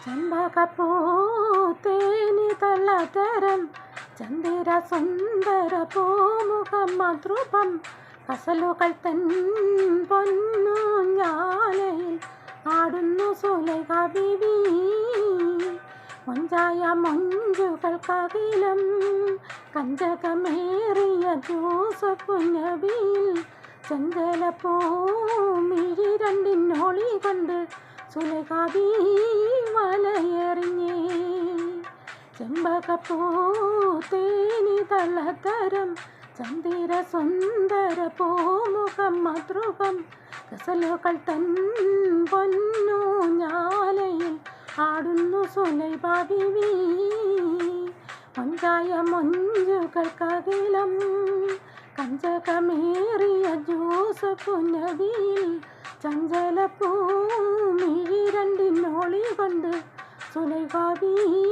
ചെമ്പകപ്പൂത്തേനി തള്ളതരം ചന്ദിര സുന്ദര പൂമുഖം മധുപം കസലുകൾ തൻ പൊന്നു ഞാലയിൽ ആടുന്നു സുലൈഖ ബീവി. മൊഞ്ചായ മൊഞ്ചുകൾക്കകിലം കഞ്ചകമേറിയ യൂസുഫ് നബിയിൽ ചെഞ്ചല പൂമിഴി രണ്ടിനൊളി കണ്ട് സുലൈഖ ബീവി വലയെറിഞ്ഞേ. ചെമ്പകപ്പൂത്തേനി തള്ളതരം ചന്ദിര സുന്ദര പൂമുഖം മധുപം ഗസലുകൾ തൻ പൊന്നു ഞാലയിൽ ആടുന്നു സുലൈഖ ബീവി. മൊഞ്ചായ മൊഞ്ചുകൾക്കകിലം കഞ്ചകമേറിയ യൂസുഫ് നബിയിൽ ചഞ്ചല പൂമിഴി രണ്ടിനൊളി കൊണ്ട് സുലൈഖ ബീവി